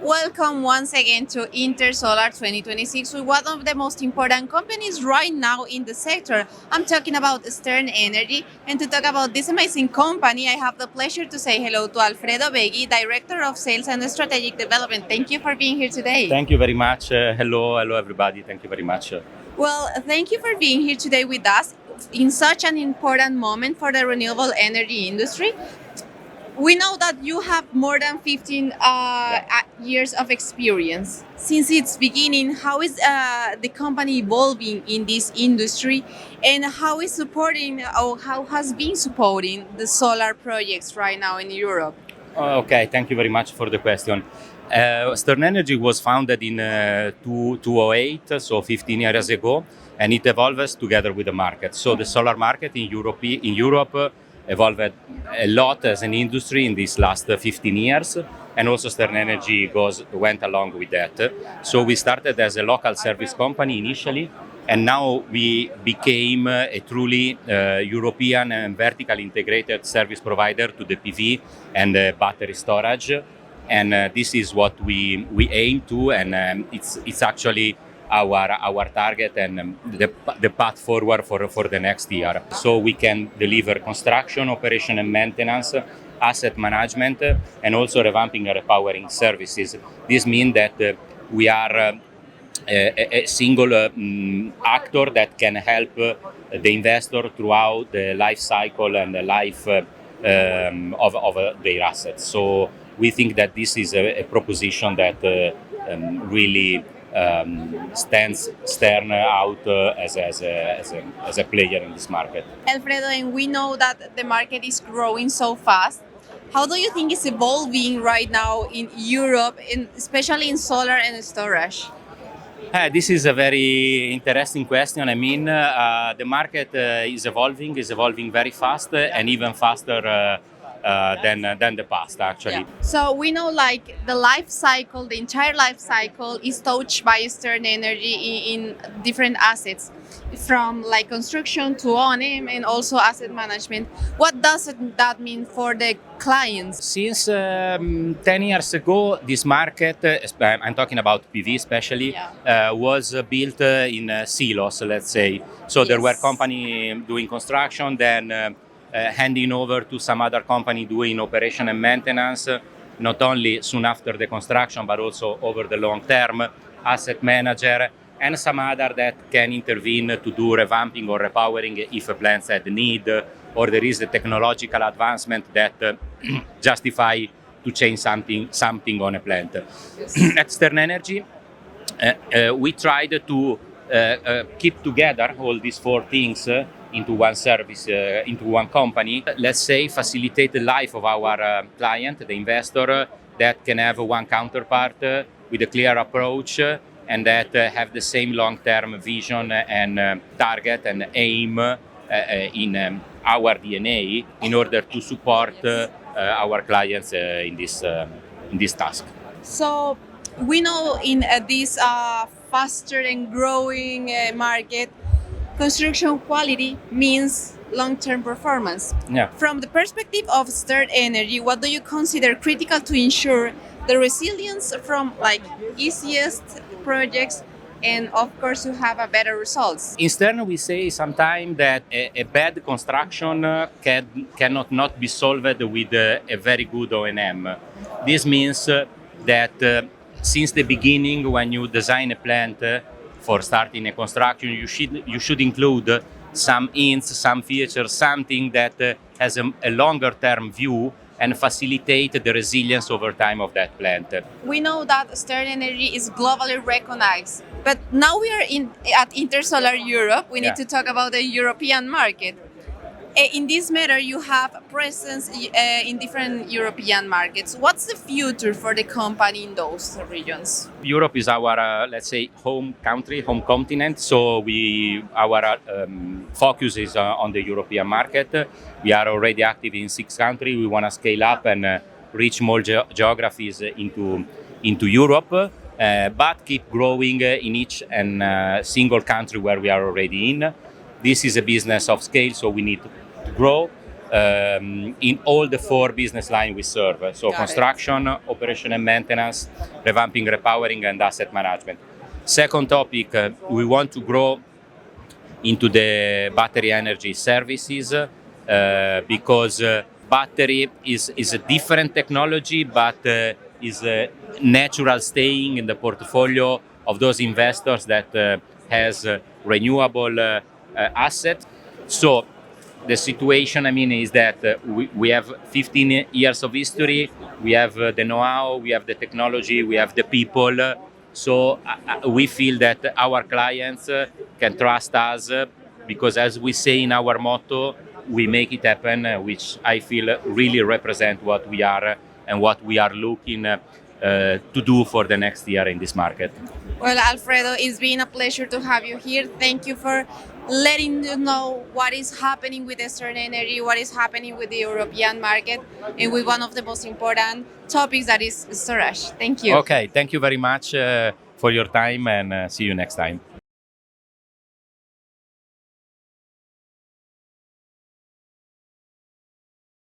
Welcome once again to Intersolar 2026 with one of the most important companies right now in the sector. I'm talking about Stern Energy, and to talk about this amazing company, I have the pleasure to say hello to Alfredo Beggi, Director of Sales and Strategic Development. Thank you for being here today. Thank you very much. Hello everybody. Thank you very much. Well, thank you for being here today with us in such an important moment for the renewable energy industry. We know that you have more than 15 years of experience. Since its beginning, how is the company evolving in this industry, and how is supporting or how has been supporting the solar projects right now in Europe? Okay, thank you very much for the question. Stern Energy was founded in 2008, so 15 years ago, and it evolves together with the market. So the solar market in Europe evolved a lot as an industry in these last 15 years, and also Stern Energy went along with that. So we started as a local service company initially, and now we became a truly European and vertical integrated service provider to the PV and battery storage. And this is what we aim to, and it's actually our target and the path forward for the next year. So we can deliver construction, operation and maintenance, asset management, and also revamping and repowering services. This means that we are a single actor that can help the investor throughout the life cycle and the life of their assets. So we think that this is a proposition that really stands Stern out as a player in this market. Alfredo, and we know that the market is growing so fast. How do you think it's evolving right now in Europe, especially in solar and storage? This is a very interesting question. I mean, the market is evolving very fast and even faster than the past, actually. Yeah. So we know like the life cycle, the entire life cycle is touched by Stern Energy in different assets, from like construction to O&M and also asset management. What does that mean for the clients? Since 10 years ago, this market, I'm talking about PV especially, was built in silos, let's say. So there were companies doing construction, then handing over to some other company doing operation and maintenance, not only soon after the construction, but also over the long term, asset manager, and some other that can intervene to do revamping or repowering if a plant had need, or there is a technological advancement that justify to change something on a plant. At Stern Energy, we tried to keep together all these four things into one service, into one company. Let's say facilitate the life of our client, the investor, that can have one counterpart with a clear approach and that have the same long-term vision and target and aim in our DNA in order to support our clients in this task. So we know in this faster and growing market, construction quality means long-term performance. Yeah. From the perspective of Stern Energy, what do you consider critical to ensure the resilience from like easiest projects and of course to have a better results? In Stern, we say sometimes that a bad construction cannot not be solved with a very good O&M. This means that since the beginning, when you design a plant for starting a construction, you should include some hints, some features, something that has a longer term view and facilitate the resilience over time of that plant. We know that Stern Energy is globally recognized, but now we are at Intersolar Europe. We need to talk about the European market. In this matter, you have presence in different European markets. What's the future for the company in those regions? Europe is our, let's say, home country, home continent. So our focus is on the European market. We are already active in 6 countries. We want to scale up and reach more geographies into Europe, but keep growing in each and single country where we are already in. This is a business of scale, so we need to grow. in all the 4 business lines we serve. So Got it. construction, operation and maintenance, revamping, repowering, and asset management. Second topic, we want to grow into the battery energy services because battery is a different technology, but is natural staying in the portfolio of those investors that has renewable assets. So the situation, is that we have 15 years of history, we have the know-how, we have the technology, we have the people. So we feel that our clients can trust us because, as we say in our motto, we make it happen, which I feel really represent what we are and what we are looking to do for the next year in this market. Well, Alfredo, it's been a pleasure to have you here. Thank you for letting you know what is happening with Eastern Energy, what is happening with the European market, and with one of the most important topics that is storage. Thank you. Okay, thank you very much for your time, and see you next time.